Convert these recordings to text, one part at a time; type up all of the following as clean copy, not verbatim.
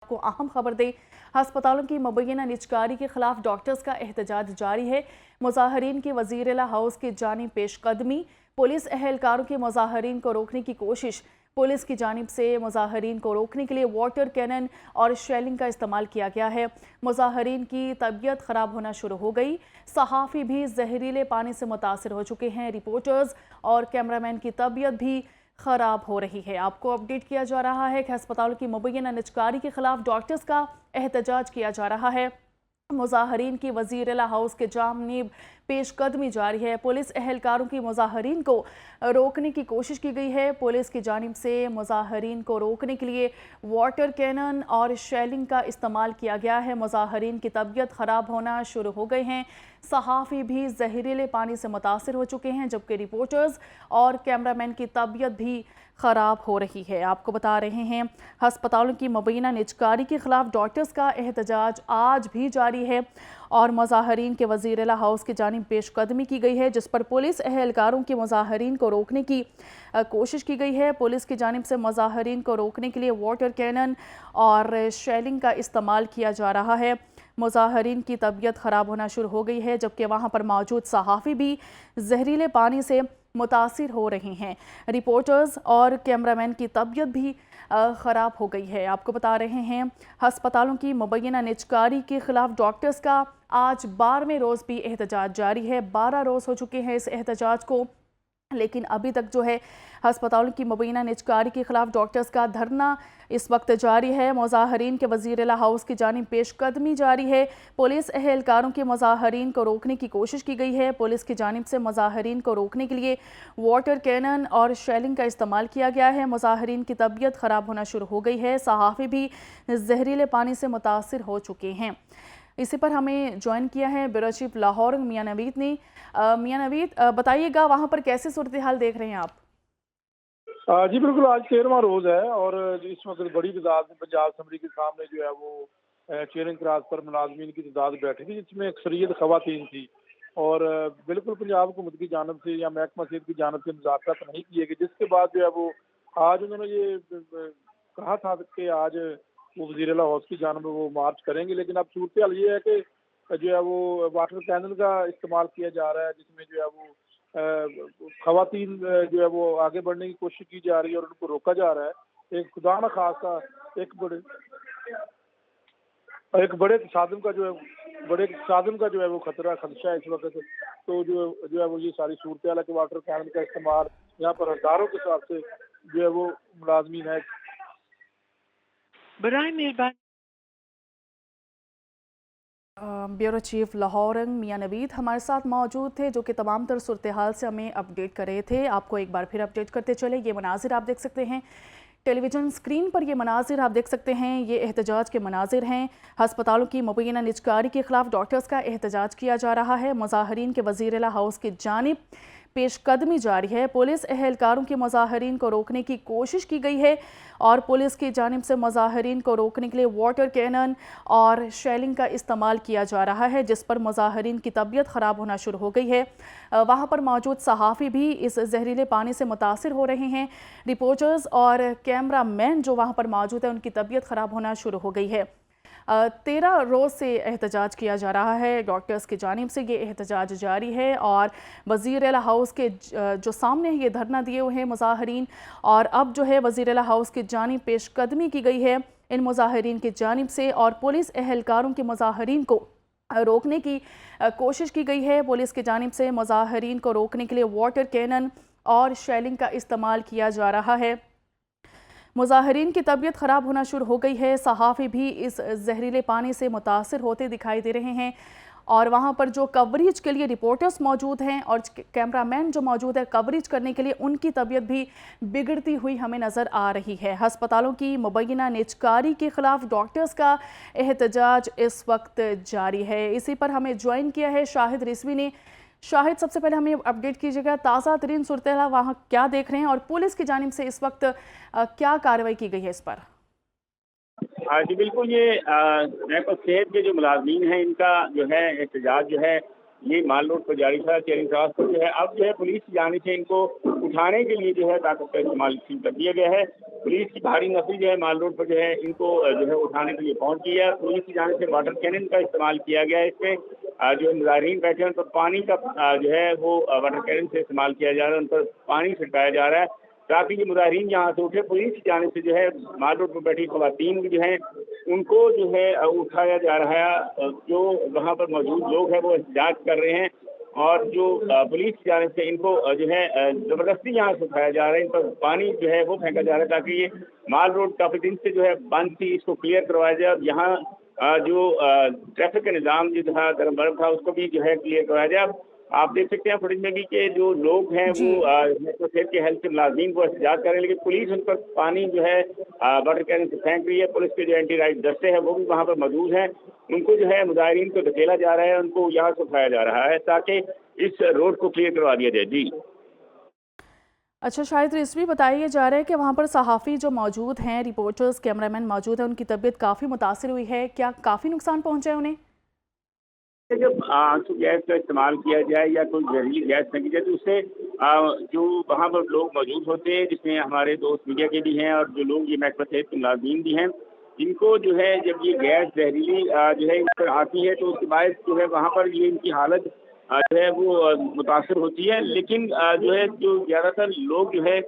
को अहम खबर दें। अस्पतालों की मुबैना निजकारी के खिलाफ डॉक्टर्स का एहतजाज जारी है। मुजाहरीन की वज़ीर-ए-आला हाउस की जानिब पेशकदमी, पुलिस एहलकारों के मुजाहरीन को रोकने की कोशिश। पुलिस की जानिब से मुजाहरीन को रोकने के लिए वाटर कैनन और शेलिंग का इस्तेमाल किया गया है। मुजाहरीन की तबीयत ख़राब होना शुरू हो गई। सहाफ़ी भी जहरीले पानी से मुतासर हो चुके हैं। रिपोर्टर्स और कैमरामैन की तबीयत भी ख़राब हो रही है। आपको अपडेट किया जा रहा है कि अस्पतालों की मुबैना निजकारी के खिलाफ डॉक्टर्स का एहतजाज किया जा रहा है। मुजाहरीन की वज़ीर-ए-आला हाउस के जानिब पेशकदमी जारी है। पुलिस एहलकारों की मुजाहरीन को रोकने की कोशिश की गई है। पुलिस की जानिब से मुजाहरीन को रोकने के लिए वाटर कैनन और शेलिंग का इस्तेमाल किया गया है। मुजाहरीन की तबीयत ख़राब होना शुरू हो गए हैं। सहाफ़ी भी जहरीले पानी से मुतासर हो चुके हैं, जबकि रिपोर्टर्स और कैमरामैन की तबीयत भी ख़राब हो रही है। आपको बता रहे हैं, अस्पतालों की मुबैना निजकारी के खिलाफ डॉक्टर्स का एहतजाज आज भी जारी है और मुजाहरीन के वज़ीर-ए-आला हाउस की जानिब पेशकदमी की गई है, जिस पर पुलिस एहलकारों के मुजाहरीन को रोकने की कोशिश की गई है। पुलिस की जानिब से मुजाहरीन को रोकने के लिए वाटर कैनन और शेलिंग का इस्तेमाल किया जा रहा है। मुजाहरीन की तबीयत ख़राब होना शुरू हो गई है, जबकि वहाँ पर मौजूद सहाफ़ी भी जहरीले पानी से मुतासिर हो रही हैं। रिपोर्टर्स और कैमरामैन की तबीयत भी ख़राब हो गई है। आपको बता रहे हैं, अस्पतालों की मुबैना निजकारी के खिलाफ डॉक्टर्स का आज 12वें रोज़ भी एहतजाज जारी है। 12 रोज़ हो चुके हैं इस एहतजाज को, लेकिन अभी तक जो है अस्पतालों की मुबैना निजकारी के खिलाफ डॉक्टर्स का धरना इस वक्त जारी है। मुजाहरीन के वज़ीर-ए-आला हाउस की जानिब पेशकदमी जारी है। पुलिस एहलकारों के मुजाहरीन को रोकने की कोशिश की गई है। पुलिस की जानिब से मुजाहरीन को रोकने के लिए वाटर कैनन और शेलिंग का इस्तेमाल किया गया है। मुजाहरीन की तबीयत ख़राब होना शुरू हो गई है। सहाफ़ी भी जहरीले पानी से मुतासिर हो चुके हैं। इसी पर हमें ज्वाइन किया है ब्यूरो चीफ लाहौर मियां नवीद ने। मियां नवीद, बताइएगा वहाँ पर कैसे सूरत हाल देख रहे हैं आप? जी बिल्कुल, आज 13वां रोज़ है और इस वक्त बड़ी तादाद में पंजाब असम्बली के सामने जो है वो चेयरिंग क्रॉस पर मुलाजमीन की तादाद बैठी थी, जिसमें अक्सरियत खवातीन थी। और बिल्कुल पंजाब हुकूमत की जानब से या महकमा सेहत की जानब से मुज़ाकरात नहीं किए गए, जिसके बाद जो है वो आज उन्होंने ये कहा था कि आज वो वज़ीर-ए-आला हाउस की जानब वो मार्च करेंगे। लेकिन अब सूरत हाल ये है कि जो है वो वाटर कैनन का इस्तेमाल किया जा रहा है, जिसमें जो है वो खवातीन जो है वो आगे बढ़ने की कोशिश की जा रही है और उनको रोका जा रहा है। एक खुदा न खास्ता एक बड़े साधन का जो है वो खदशा है इस वक्त। तो जो है वो ये सारी सूरत हाल है कि वाटर कैनन का इस्तेमाल यहाँ पर हज़ारों के हिसाब से जो है वो मुलाजमीन है। बराए मेहरबानी ब्यूरो चीफ लाहौर मियां नवीद हमारे साथ मौजूद थे, जो कि तमाम तर सूरत हाल से हमें अपडेट कर रहे थे। आपको एक बार फिर अपडेट करते चले। ये मनाजिर आप देख सकते हैं टेलीविज़न स्क्रीन पर, ये मनाजिर आप देख सकते हैं, ये एहतजाज के मनाजिर हैं। अस्पतालों की मुबैना निजकारी के खिलाफ डॉक्टर्स का एहतजाज किया जा रहा है। मुजाहरीन के वज़ीर-ए-आला हाउस की जानिब पेशकदमी जारी है। पुलिस एहलकारों के मुजाहरीन को रोकने की कोशिश की गई है और पुलिस की जानिब से मुजाहरीन को रोकने के लिए वाटर कैनन और शेलिंग का इस्तेमाल किया जा रहा है, जिस पर मुजाहरीन की तबीयत ख़राब होना शुरू हो गई है। वहाँ पर मौजूद सहाफ़ी भी इस जहरीले पानी से मुतासिर हो रहे हैं। रिपोर्टर्स और कैमरा मैन जो वहाँ पर मौजूद है, उनकी तबीयत ख़राब होना शुरू हो गई है। 13 रोज़ से एहतजाज किया जा रहा है। डॉक्टर्स की जानिब से ये एहतजाज जारी है और वज़ीर-ए-आला हाउस के जो सामने ये धरना दिए हुए हैं मुजाहरीन, और अब जो है वज़ीर-ए-आला हाउस की जानिब पेशकदमी की गई है इन मुजाहरीन की जानिब से और पुलिस एहलकारों के मुजाहरीन को रोकने की कोशिश की गई है। पुलिस की जानिब से मुजाहरीन को रोकने के लिए वाटर कैनन और शेलिंग का इस्तेमाल किया जा रहा है। मुजाहरीन की तबीयत ख़राब होना शुरू हो गई है। सहाफ़ी भी इस जहरीले पानी से मुतासिर होते दिखाई दे रहे हैं और वहाँ पर जो कवरेज के लिए रिपोर्टर्स मौजूद हैं और कैमरामैन जो मौजूद है कवरेज करने के लिए, उनकी तबीयत भी बिगड़ती हुई हमें नज़र आ रही है। अस्पतालों की मुबैना निजकारी के खिलाफ डॉक्टर्स का एहतजाज इस वक्त जारी है। इसी पर हमें ज्वाइन किया है शाहिद रिजवी ने। शाहिद, सबसे पहले हमें अपडेट कीजिएगा, ताज़ा तरीन सूरत हाल वहाँ क्या देख रहे हैं और पुलिस की जानिब से इस वक्त क्या कार्रवाई की गई है इस पर? जी बिल्कुल, ये महकमा सेहत के जो मुलाजमीन हैं, इनका जो है एहतजाज जो है ये माल रोड पर जारी था, चेरिंग क्रॉस पर जो है अब जो है पुलिस की जानिब से इनको उठाने के लिए जो है ताकत का इस्तेमाल कर दिया गया है। पुलिस की भारी नफरी जो है माल रोड पर जो है इनको जो है उठाने के लिए पहुंच गई है। पुलिस की जानिब से वाटर कैनन का इस्तेमाल किया गया है। इसमें जो मुजाहिरीन बैठे हैं उन पर पानी का जो है वो वाटर कैनन से इस्तेमाल किया जा रहा है, उन पर पानी छिड़काया जा रहा है ताकि ये मुजाहिरीन यहाँ से उठे। पुलिस की जानिब से जो है माल रोड पर बैठी खवातीन जो है उनको जो है उठाया जा रहा है। जो वहाँ पर मौजूद लोग हैं वो एहतजाज कर रहे हैं और जो पुलिस की जानिब से इनको जो है जबरदस्ती यहाँ से उठाया जा रहा है। इन पर पानी जो है वो फेंका जा रहा है ताकि ये माल रोड काफी दिन से जो है बंद थी, इसको क्लियर करवाया जाए। और यहाँ जो ट्रैफिक का निज़ाम जो था गर्म बर्फ था उसको भी जो है क्लियर करवाया जाए। अब आप देख सकते हैं फुटेज में भी कि जो लोग हैं जी। वो मेट्रो शहर के हेल्थ के मुलाजिम को एहतजाज कर रहे हैं, लेकिन पुलिस उन पर पानी जो है वाटर कैनन से फेंक रही है। पुलिस के जो एंटी राइट दस्ते हैं वो भी वहाँ पर मौजूद हैं। उनको जो है मुजाहिरीन को धकेला जा रहा है, उनको यहाँ से उठाया जा रहा है ताकि इस रोड को क्लियर करवा दिया जाए। जी अच्छा शायद इसमें बताया जा रहा है कि वहाँ पर सहाफ़ी जो मौजूद हैं, रिपोर्टर्स, कैमरामैन मौजूद हैं, उनकी तबीयत काफ़ी मुतासिर हुई है। क्या काफ़ी नुकसान पहुँचा है उन्हें? जब आंसू गैस का इस्तेमाल किया जाए या कोई जहरीली गैस फेंकी जाए तो उससे जो वहाँ पर लोग मौजूद होते हैं, जिसमें हमारे दोस्त मीडिया के भी हैं और जो लोग ये मेट्रो सेहत के मुलाजिम भी हैं, इनको जो है जब ये गैस जहरीली जो है इन पर आती है तो उसके बाद जो है वहाँ पर ये इनकी हालत जो है वो मुतासर होती है। लेकिन जो है जो ज़्यादातर लोग जो है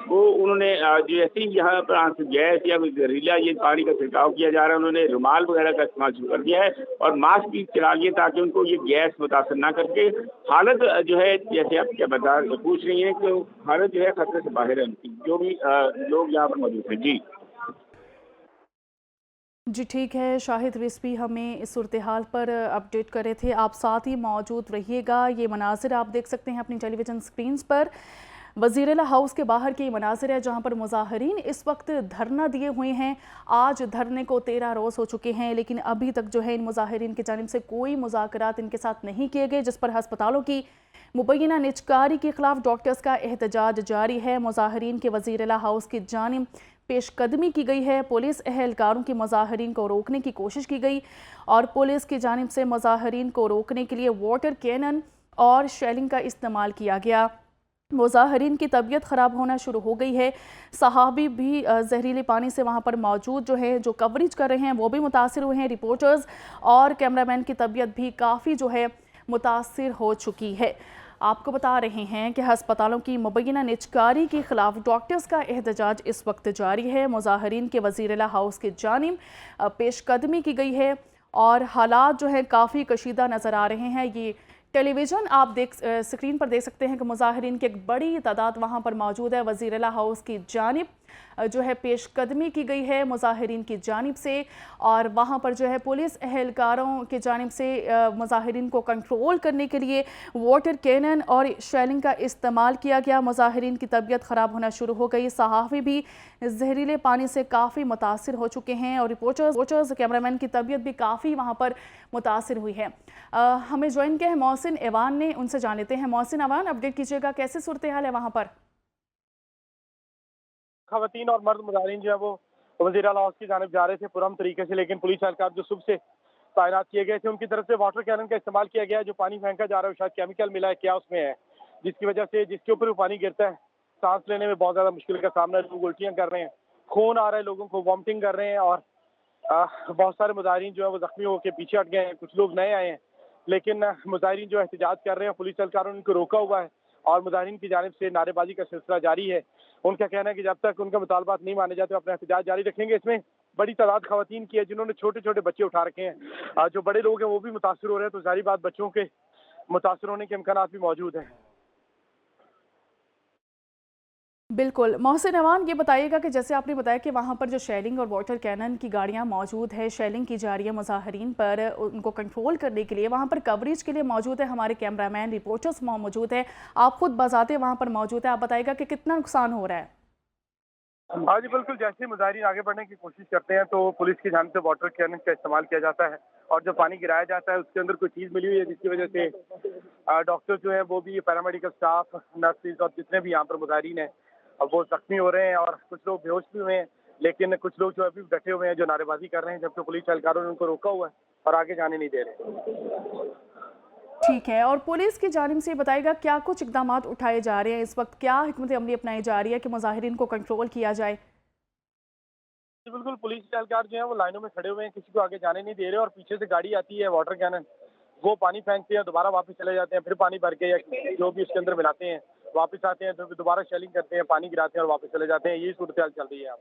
वो उन्होंने जो ऐसे ही यहाँ पर आंसू गैस या कोई जहरीला ये पानी का छिड़काव किया जा रहा है, उन्होंने रुमाल वगैरह का इस्तेमाल शुरू कर दिया है और मास्क भी चला लिए ताकि उनको ये गैस मुतासर ना करके हालत जो है जैसे आप क्या बता पूछ रही हैं कि हालत जो है खतरे से बाहर है उनकी, जो भी लोग यहाँ पर मौजूद हैं। जी जी ठीक है, शाहिद रिजवी हमें इस सूरत हाल पर अपडेट कर रहे थे। आप साथ ही मौजूद रहिएगा। ये मनाजिर आप देख सकते हैं अपनी टेलीविज़न स्क्रीन पर। वज़ीर-ए-आला हाउस के बाहर के मनाजिर है जहाँ पर मुज़ाहिरीन इस वक्त धरना दिए हुए हैं। आज धरने को 13 रोज़ हो चुके हैं, लेकिन अभी तक जो है इन मुज़ाहिरीन की जानिब से कोई मुज़ाकरात इनके साथ नहीं किए गए, जिस पर हस्पतालों की मुबैना निजकारी के खिलाफ डॉक्टर्स का एहतजाज जारी है। मुज़ाहिरीन के वज़ीर-ए-आला हाउस की जानिब पेशकदमी की गई है। पुलिस एहलकारों की मुज़ाहिरीन को रोकने की कोशिश की गई और पुलिस की जानिब से मुज़ाहिरीन को रोकने के लिए वाटर कैनन और शेलिंग का इस्तेमाल किया गया। मुज़ाहिरीन की तबीयत ख़राब होना शुरू हो गई है। सहाबी भी जहरीले पानी से वहाँ पर मौजूद जो है जो कवरेज कर रहे हैं वो भी मुतासिर हुए हैं। रिपोर्टर्स और कैमरामैन की तबीयत भी काफ़ी जो है मुतासिर हो चुकी है। आपको बता रहे हैं कि हस्पतालों की मुबैना निजकारी के खिलाफ डॉक्टर्स का एहतजाज इस वक्त जारी है। मुज़ाहिरीन के वज़ीर-ए-आला हाउस की जानिब पेशकदमी की गई है और हालात जो है काफ़ी कशीदा नज़र आ रहे हैं। ये टेलीविज़न आप स्क्रीन पर देख सकते हैं कि मुज़ाहिरीन की एक बड़ी तादाद वहाँ पर मौजूद है। वज़ीर-ए-आला हाउस की जानिब जो है पेशकदमी की गई है मुज़ाहिरीन की जानिब से और वहाँ पर जो है पुलिस एहलकारों की जानिब से मुज़ाहिरीन को कंट्रोल करने के लिए वाटर कैनन और शेलिंग का इस्तेमाल किया गया। मुज़ाहिरीन की तबीयत ख़राब होना शुरू हो गई। सहाफ़ी भी जहरीले पानी से काफ़ी मुतासिर हो चुके हैं और रिपोर्टर्स कैमरामैन की तबीयत भी काफ़ी वहाँ पर मुतासिर हुई है। हमें ज्वाइन किया है मोहसिन ऐवान ने, उनसे जान लेते हैं। मोहसिन ऐवान, अपडेट कीजिएगा, कैसे सूरत हाल है वहाँ पर? खवातीन और मर्द मुजाहिरीन जो है वो वज़ीर-ए-आला हाउस की जानिब जा रहे थे पुरअमन तरीके से, लेकिन पुलिस एहलकार जो सुबह से तैनात किए गए थे उनकी तरफ से वाटर कैनन का इस्तेमाल किया गया है। जो पानी फेंका जा रहा है शायद केमिकल मिला है, क्या उसमें है, जिसकी वजह से जिसके ऊपर वो पानी गिरता है सांस लेने में बहुत ज़्यादा मुश्किल का सामना है। लोग उल्टियाँ कर रहे हैं, खून आ रहा है, लोगों को वॉमिटिंग कर रहे हैं और बहुत सारे मुजाहिरीन जो है वो जख्मी होकर पीछे हट गए हैं। कुछ लोग नए आए हैं, लेकिन मुजाहिरीन जो एहतजाज कर रहे हैं, पुलिस एहलकारों ने उनको रोका हुआ है और मुजाहिरीन की जानिब से नारेबाजी का सिलसिला जारी है। उनका कहना है कि जब तक उनका मुतालबात नहीं माने जाते अपना एहतजाज जारी रखेंगे। इसमें बड़ी तादाद खवातीन की है जिन्होंने छोटे छोटे बच्चे उठा रखे हैं। जो बड़े लोग हैं वो भी मुतासर हो रहे हैं, तो जारी बात बच्चों के मुतासर होने के इम्कानात भी मौजूद हैं। बिल्कुल। मोहसिन ऐवान, ये बताइएगा कि जैसे आपने बताया कि वहाँ पर जो शेलिंग और वाटर कैनन की गाड़ियाँ मौजूद है, शेलिंग की जा रही है मुज़ाहिरीन पर, उनको कंट्रोल करने के लिए वहाँ पर कवरेज के लिए मौजूद है हमारे कैमरामैन, रिपोर्टर्स मौजूद है, आप खुद बज़ाते वहाँ पर मौजूद है। आप बताइएगा कि कितना नुकसान हो रहा है? हाँ जी बिल्कुल, जैसे ही मुजाहिरीन आगे बढ़ने की कोशिश करते हैं तो पुलिस की जानिब से वाटर कैनन का इस्तेमाल किया जाता है और जो पानी गिराया जाता है उसके अंदर कोई चीज़ मिली हुई है जिसकी वजह से डॉक्टर जो है वो भी, पैरामेडिकल स्टाफ, नर्सिस और जितने भी यहाँ पर मुजाहिरीन हैं अब वो जख्मी हो रहे हैं और कुछ लोग बेहोश भी हुए हैं, लेकिन कुछ लोग जो अभी डटे हुए हैं, जो नारेबाजी कर रहे हैं, जबकि पुलिस एहलकारों ने उनको रोका हुआ है और आगे जाने नहीं दे रहे। ठीक है, और पुलिस की जानिब से बताएगा क्या कुछ इकदाम उठाए जा रहे हैं इस वक्त, क्या हिकमत अमली अपनाई जा रही है कि मुजाहिरीन को कंट्रोल किया जाए? जी बिल्कुल, पुलिस के एहलकार जो है वो लाइनों में खड़े हुए हैं, किसी को आगे जाने नहीं दे रहे और पीछे से गाड़ी आती है वाटर कैनन, वो पानी फेंकते हैं, दोबारा वापस चले जाते हैं, फिर पानी भर के या जो भी उसके अंदर मिलाते हैं, वापस आते हैं, फिर दोबारा शेलिंग करते हैं, पानी गिराते हैं और वापस चले जाते हैं। यही सूरत हाल चल रही है।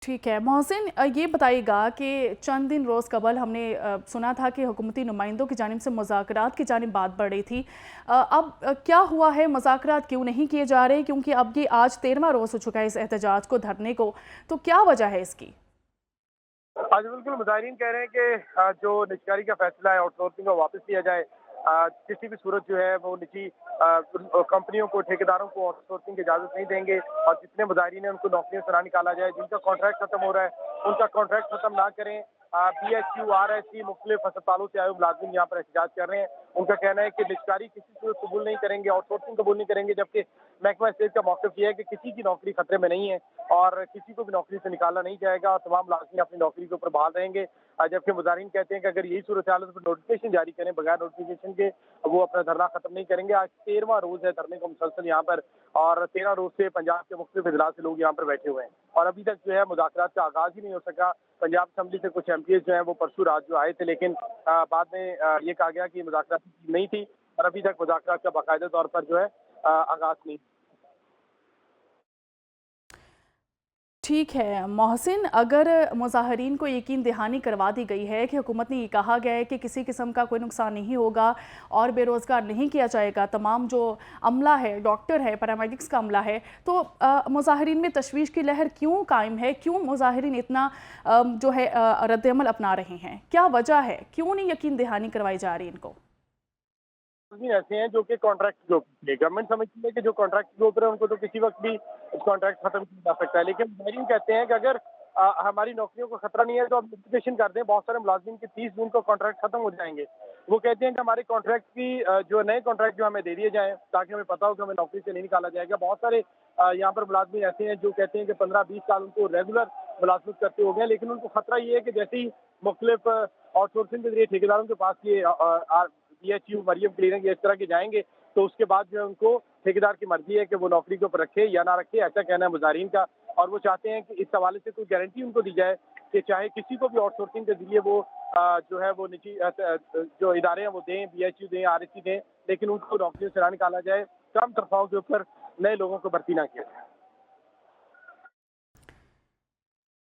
ठीक है मोहसिन, ये बताइएगा कि चंद दिन रोज़ कबल हमने सुना था कि हुकूमती नुमाइंदों की जानिब से मुज़ाकरात की जानिब बात बढ़ रही थी। अब क्या हुआ है, मुज़ाकरात क्यों नहीं किए जा रहे? क्योंकि अब ये आज 13वां रोज़ हो चुका है इस एहतजाज को धरने को, तो क्या वजह है इसकी? आज बिल्कुल मुजाहिरीन कह रहे हैं कि जो निजकारी का फैसला है आउटसोर्सिंग का वापस लिया जाए। किसी भी सूरत जो है वो निजी कंपनियों को, ठेकेदारों को आउटसोर्सिंग की इजाजत नहीं देंगे और जितने मुजाहिरीन हैं उनको नौकरियों से ना निकाला जाए। जिनका कॉन्ट्रैक्ट खत्म हो रहा है उनका कॉन्ट्रैक्ट खत्म ना करें। BHU, RSC मुख्तलिफ अस्पतालों से आए मुलाजिम यहाँ पर एहतजाज कर रहे हैं। उनका कहना है कि निजकारी किसी सूरत कबूल नहीं करेंगे, आउटसोर्सिंग कबूल नहीं करेंगे, जबकि महकमा सेहत का मौक़िफ़ यह है कि किसी की नौकरी खतरे में नहीं है और किसी को भी नौकरी से निकाला नहीं जाएगा और तमाम मुलाजिम अपनी नौकरी के ऊपर बहाल रहेंगे। जबकि मुजाहिरीन कहते हैं कि अगर यही सूरत हाल है तो नोटिफिकेशन जारी करें, बगैर नोटिफिकेशन के वो अपना धरना खत्म नहीं करेंगे। आज 13वां रोज है धरने का मुसलसल यहाँ पर और 13 रोज से पंजाब के मुख्तलिफ इजलास से लोग यहाँ पर बैठे हुए हैं और अभी तक जो है मुज़ाकरात का आगाज ही नहीं हो सका। पंजाब असम्बली से कुछ MPs जो हैं वो परसों रात जो आए थे, लेकिन बाद में ये कहा गया कि मुज़ाकरात नहीं थी और अभी तक मुज़ाकरात का बाकायदा तौर पर जो है आगाज नहीं। ठीक है मोहसिन, अगर मुज़ाहिरीन को यकीन दहानी करवा दी गई है कि हुकूमत ने ये कहा गया है कि किसी किस्म का कोई नुकसान नहीं होगा और बेरोज़गार नहीं किया जाएगा, तमाम जो अमला है, डॉक्टर है, पैरामेडिक्स का अमला है, तो मुज़ाहिरीन में तशवीश की लहर क्यों कायम है? क्यों मुज़ाहिरीन इतना जो है रद्दअमल अपना रहे हैं? क्या वजह है, क्यों नहीं यकीन दहानी करवाई जा रही इनको? ऐसे हैं जो कि कॉन्ट्रैक्ट के ऊपर, गवर्नमेंट समझती है कि जो कॉन्ट्रैक्ट के ऊपर है उनको तो किसी वक्त भी कॉन्ट्रैक्ट खत्म किया जा सकता है, लेकिन मुजाहिरीन कहते हैं कि अगर हमारी नौकरियों को खतरा नहीं है तो आप नोटिफिकेशन कर दें। बहुत सारे मुलाजिम के 30 जून को कॉन्ट्रैक्ट खत्म हो जाएंगे। वो कहते हैं कि हमारे कॉन्ट्रैक्ट की जो नए कॉन्ट्रैक्ट जो हमें दे दिए जाएं ताकि हमें पता हो कि हमें नौकरी से नहीं निकाला जाएगा। बहुत सारे यहाँ पर मुलाजिम ऐसे हैं जो कहते हैं कि 15-20 साल उनको रेगुलर मुलाजमत करते हो गए, लेकिन उनको खतरा ये है कि जैसे ही मुख्तलिफ आउटसोर्सिंग के जरिए ठेकेदारों के पास ये BHU, मरियम क्लिनिक इस तरह के जाएंगे तो उसके बाद जो है उनको ठेकेदार की मर्जी है कि वो नौकरी के ऊपर रखे या ना रखे, ऐसा कहना है मुजाहिरीन का। और वो चाहते हैं कि इस हवाले से कोई गारंटी उनको दी जाए कि चाहे किसी को भी आउटसोर्सिंग के जरिए वो जो है वो निजी जो इदारे हैं वो दें, BHU दें, RSC दें, लेकिन उनको नौकरियों से ना निकाला जाए, कम तनख्वाहों के ऊपर नए लोगों को भर्ती ना किया जाए।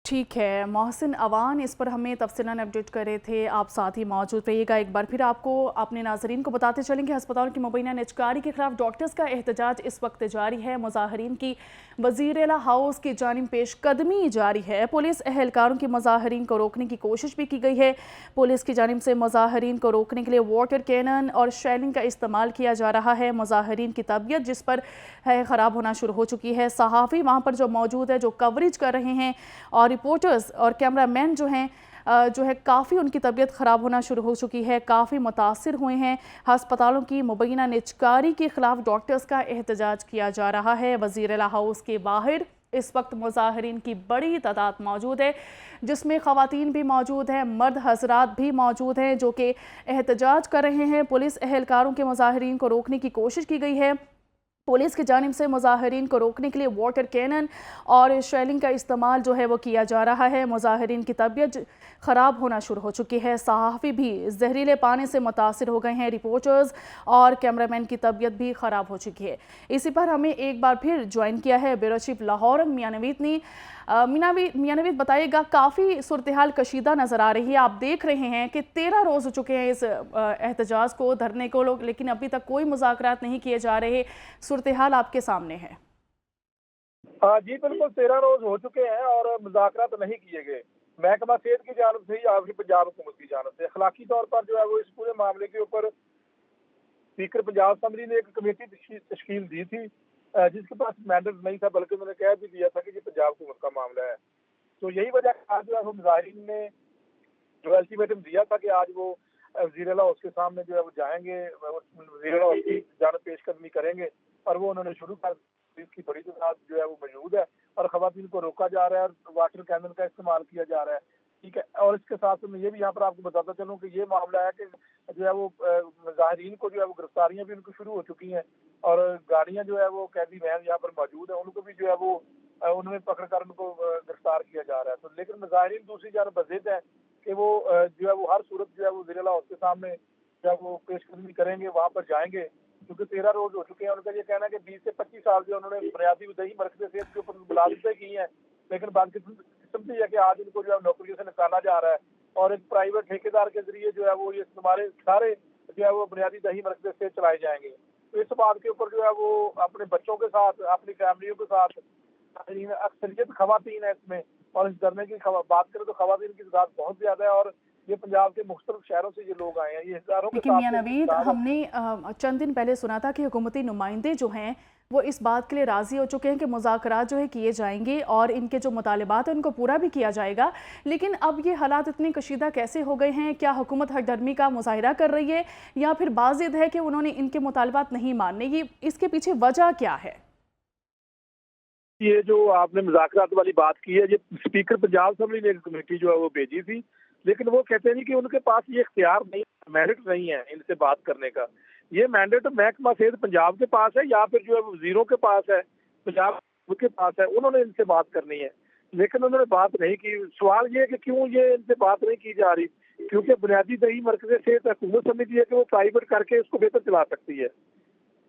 ठीक है मोहसिन अवान इस पर हमें तफसीलन अपडेट कर रहे थे, आप साथ ही मौजूद रहिएगा। एक बार फिर आपको अपने नाजरीन को बताते चलेंगे अस्पतालों की मुबैना निजकारी के खिलाफ डॉक्टर्स का एहतजाज इस वक्त जारी है। मुजाहिरीन की वज़ीर-ए-आला हाउस की जानिब पेशकदमी जारी है। पुलिस एहलकारों की मुजाहिरीन को रोकने की कोशिश भी की गई है। पुलिस की जानिब से मुजाहिरीन को रोकने के लिए वाटर कैनन और शेलिंग का इस्तेमाल किया जा रहा है। मुजाहिरीन की तबीयत जिस पर है ख़राब होना शुरू हो चुकी है। सहाफ़ी वहाँ पर जो मौजूद है, जो कवरेज कर रहे हैं, और रिपोर्टर्स और कैमरामैन जो हैं काफ़ी उनकी तबीयत ख़राब होना शुरू हो चुकी है, काफ़ी मुतासिर हुए हैं। अस्पतालों की मुबैना निजकारी के ख़िलाफ़ डॉक्टर्स का एहतजाज किया जा रहा है। वज़ीर-ए-आला हाउस के बाहर इस वक्त मुजाहिरीन की बड़ी तादाद मौजूद है, जिसमें ख़वातीन भी मौजूद हैं, मर्द हज़रात भी मौजूद हैं जो कि एहतजाज कर रहे हैं। पुलिस एहलकारों के मुजाहिरीन को रोकने की कोशिश की गई है। पुलिस की जानिब से मुजाहिरीन को रोकने के लिए वाटर कैनन और शेलिंग का इस्तेमाल जो है वो किया जा रहा है। मुजाहिरीन की तबीयत ख़राब होना शुरू हो चुकी है। सहाफ़ी भी जहरीले पानी से मुतासिर हो गए हैं। रिपोर्टर्स और कैमरामैन की तबीयत भी ख़राब हो चुकी है। इसी पर हमें एक बार फिर ज्वाइन किया है ब्यूरो चीफ लाहौर मियां नवीद ने। मियां नवीद बताइएगा, काफ़ी सूरत हाल कशीदा नज़र आ रही है। आप देख रहे हैं कि 13 रोज़ हो चुके हैं इस एहतजाज को, धरने को लोग, लेकिन अभी तक कोई मुज़ाकरात नहीं किए जा रहे। सूरत हाल आपके सामने है। जी बिल्कुल, 13 रोज हो चुके हैं और मुज़ाकरात नहीं किए गए। महकमा सेहत की जानब से ही आपकी पंजाब हुकूमत की जानब से अखलाकी तौर पर जो है वो इस पूरे मामले के ऊपर स्पीकर पंजाब असम्बली ने एक कमेटी तश्कील दी थी जिसके पास मैंडेट नहीं था, बल्कि उन्होंने कह भी दिया था कि ये पंजाब हुकूमत का मामला है। तो यही वजह आज जो है वो मुजाहिरीन ने जो अल्टीमेटम दिया था कि आज वो वज़ीर-ए-आला हाउस के सामने जो है वो जाएंगे, वज़ीर-ए-आला हाउस की जानब पेशकदमी करेंगे और वो उन्होंने शुरू कर इसकी बड़ी तादाद जो है वो मौजूद है और ख़वातीन को रोका जा रहा है और वाटर कैनन का इस्तेमाल किया जा रहा है। ठीक है। और इसके साथ मैं ये भी यहाँ पर आपको बताता चलूँ कि ये मामला है कि जो है वो मुजाहिरीन को जो है वो गिरफ्तारियां भी उनको शुरू हो चुकी हैं और गाड़ियां जो है वो कैदी वैन यहाँ पर मौजूद है, उनको भी जो है वो उनमें पकड़कर उनको गिरफ्तार किया जा रहा है। तो लेकिन मुजाहिरीन दूसरी जानब बज़िद है कि वो जो है वो हर सूरत जो है वो ज़िला हाउस के सामने जो है वो पेशकदमी करेंगे, वहाँ पर जाएंगे, क्योंकि 13 रोज हो चुके हैं। उनका ये कहना है कि 20 से 25 साल जो उन्होंने बुनियादी दही मरकज़ सेहत के ऊपर मुलाजमतें की हैं, लेकिन बदकिस्मती है कि आज इनको जो है नौकरियों से निकाला जा रहा है और एक प्राइवेट ठेकेदार के जरिए जो है वो ये हमारे सारे जो है वो बुनियादी दही मरकज़ से चलाए जाएंगे। तो इस बात के ऊपर जो है वो अपने बच्चों के साथ, अपनी फैमिलियों के साथ, अक्सरियत खवातीन है इसमें, और इस धरने की बात करें तो खवातीन की तादाद बहुत ज्यादा है और ये पंजाब के मुख्तलिफ शहरों से ये लोग आए हैं। ये हजारों के लेकिन मियां साथ नवीद, हमने चंद दिन पहले सुना था कि हुकूमती नुमाइंदे जो हैं वो इस बात के लिए राजी हो चुके हैं कि मुज़ाकरात जो है किए जाएंगे और इनके जो मुतालिबात हैं उनको पूरा भी किया जाएगा। लेकिन अब ये हालात इतने कशीदा कैसे हो गए हैं? क्या हुकूमत हकदर्मी का मुजाहिरा कर रही है या फिर बाज़िद है कि उन्होंने इनके मुतालिबात नहीं मानने? ये इसके पीछे वजह क्या है? ये जो आपने मुज़ाकरात वाली बात की है, ये स्पीकर पंजाब असेंबली ने एक कमेटी जो है वो भेजी थी, लेकिन वो कहते हैं कि उनके पास ये इख्तियार नहीं, मैरिट नहीं है इनसे बात करने का। ये मैंडेट महकमा सेहत पंजाब के पास है या फिर जो है वजीरों के पास है, पंजाब के पास है, उन्होंने इनसे बात करनी है, लेकिन उन्होंने बात नहीं की। सवाल ये है कि क्यों ये इनसे बात नहीं की जा रही? क्योंकि बुनियादी दही मरकज़ सेहत हुकूमत समझती है कि वो प्राइवेट करके इसको बेहतर चला सकती है,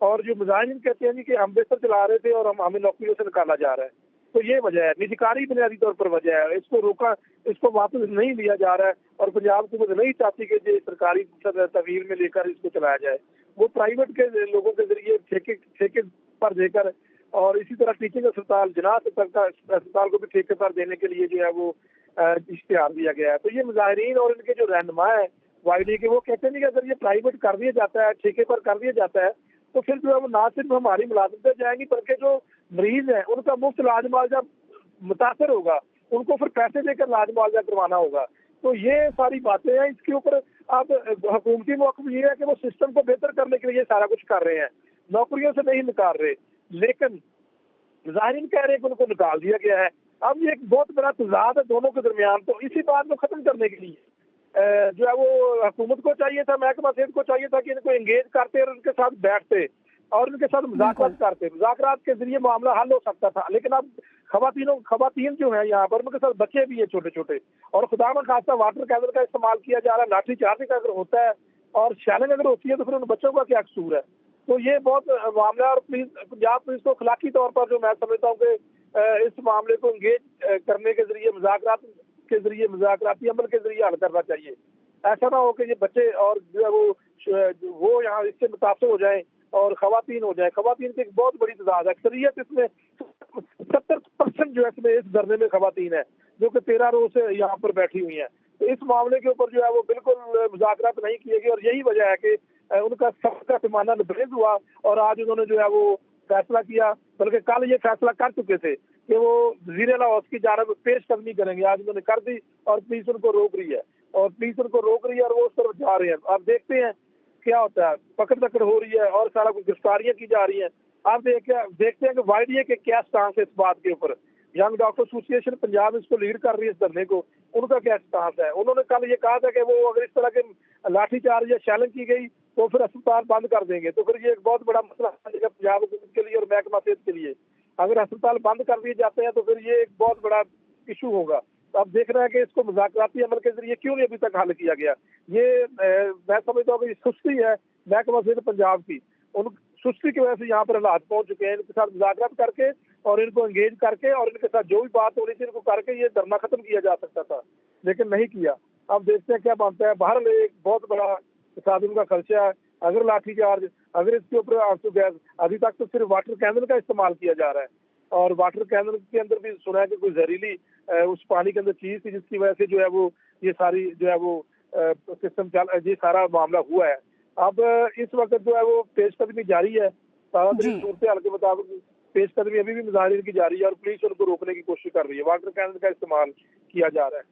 और जो मुजाहिरीन कहते हैं कि हम बेहतर चला रहे थे और हमें नौकरियों से निकाला जा रहा है। तो ये वजह है, निजकारी बुनियादी तौर पर वजह है। इसको रोका, इसको वापस नहीं लिया जा रहा है और पंजाब हुकूमत नहीं चाहती कि ये सरकारी तवीर में लेकर इसको चलाया जाए। वो प्राइवेट के लोगों के जरिए ठेके पर देकर, और इसी तरह टीचिंग अस्पताल, जनात अस्पताल को भी ठेके पर देने के लिए जो है वो इश्तिहार दिया गया है। तो ये मुजाहिरीन और इनके जो रहनुमा है वाईडी के, वो कहते हैं कि अगर ये प्राइवेट कर दिया जाता है, ठेके पर कर दिया जाता है, तो फिर जो है वो ना सिर्फ हमारी मुलाजमतें जाएंगी बल्कि जो मरीज है उनका मुफ्त इलाज मुआवजा मुतासर होगा, उनको फिर पैसे देकर इलाज मुआवजा करवाना होगा। तो ये सारी बातें हैं। इसके ऊपर अब हुकूमती मौक़िफ़ ये है कि वो सिस्टम को बेहतर करने के लिए सारा कुछ कर रहे हैं, नौकरियों से नहीं निकाल रहे, लेकिन मुजाहिरीन कह रहे हैं कि उनको निकाल दिया गया है। अब ये एक बहुत बड़ा तज़ाद है दोनों के दरमियान। तो इसी बात को खत्म करने के लिए जो है वो हुकूमत को चाहिए था, महकमा सेहत को चाहिए था कि इनको एंगेज करते और उनके साथ बैठते और उनके साथ मुज़ाकरात करते। मुज़ाकरात के जरिए मामला हल हो सकता था, लेकिन अब खवातीन जो है यहाँ पर, उनके साथ बच्चे भी है छोटे छोटे, और खुदा में खासा वाटर कैनन का इस्तेमाल किया जा रहा है। लाठी चार्ज का अगर होता है और शैलिंग अगर होती है तो फिर उन बच्चों का क्या कसूर है? तो ये बहुत मामला, और पंजाब पुलिस को अखलाकी तौर पर जो मैं समझता हूँ कि इस मामले को एंगेज करने के जरिए, मुज़ाकरात के जरिए, मुज़ाकराती अमल के जरिए हल करना चाहिए। ऐसा ना हो कि ये बच्चे और जो है वो यहाँ इससे मुतासर हो जाए और खवातीन हो जाए। खवातीन की एक बहुत बड़ी तादाद है, अक्सरियत इसमें 70% जो है इसमें इस धरने में खवातीन है, जो कि 13 रोज से यहाँ पर बैठी हुई है। तो इस मामले के ऊपर जो है वो बिल्कुल मुज़ाकरात नहीं किए गए, और यही वजह है कि उनका सबका पैमाना लबरेज हुआ और आज उन्होंने जो है वो फैसला किया, बल्कि कल ये फैसला कर चुके थे कि वो ज़ीरा हाउस की जानब पेशकदमी करेंगे। आज उन्होंने कर दी और पुलिस उनको रोक रही है, और वो उस तरफ जा रहे हैं। आप देखते हैं क्या होता है, पकड़ दकड़ हो रही है और सारा कुछ गिरफ्तारियां की जा रही हैं। आप देखते हैं कि वाईडीए के क्या स्टांस है इस बात के ऊपर। यंग डॉक्टर एसोसिएशन पंजाब इसको लीड कर रही है इस धरने को, उनका क्या स्टांस है? उन्होंने कल ये कहा था कि वो अगर इस तरह के लाठीचार्ज या शैलिंग की गई तो फिर अस्पताल बंद कर देंगे। तो फिर ये एक बहुत बड़ा मसला है पंजाब हुकूमत के लिए और महकमा सेहत के लिए। अगर अस्पताल बंद कर दिए जाते हैं तो फिर ये एक बहुत बड़ा इशू होगा। तो अब देख रहे हैं कि इसको मुज़ाकराती अमल के जरिए क्यों नहीं अभी तक हल किया गया। ये मैं समझता हूँ कि सुस्ती है महकमा सेहत पंजाब की, उन सुस्ती की वजह से यहाँ पर हालात पहुंच चुके हैं। इनके साथ मुज़ाकरात करके और इनको एंगेज करके और इनके साथ जो भी बात हो रही थी इनको करके ये धरना खत्म किया जा सकता था, लेकिन नहीं किया। अब देखते हैं क्या बनता है। बाहर एक बहुत बड़ा साधन का खर्चा है, अगर लाठीचार्ज, अगर इसके ऊपर आंसू गैस, अभी तक तो सिर्फ वाटर कैनन का इस्तेमाल किया जा रहा है, और वाटर कैनन के अंदर भी सुना है कि कोई जहरीली उस पानी के अंदर चीज थी जिसकी वजह से जो है वो ये सारी जो है वो सिस्टम ये सारा मामला हुआ है। अब इस वक्त जो है वो पेशकदमी जारी है, सूरत हाल के मुताबिक पेशकदमी अभी भी मुजाहिरीन की जारी है और पुलिस उनको रोकने की कोशिश कर रही है। वाटर कैनन का इस्तेमाल किया जा रहा है।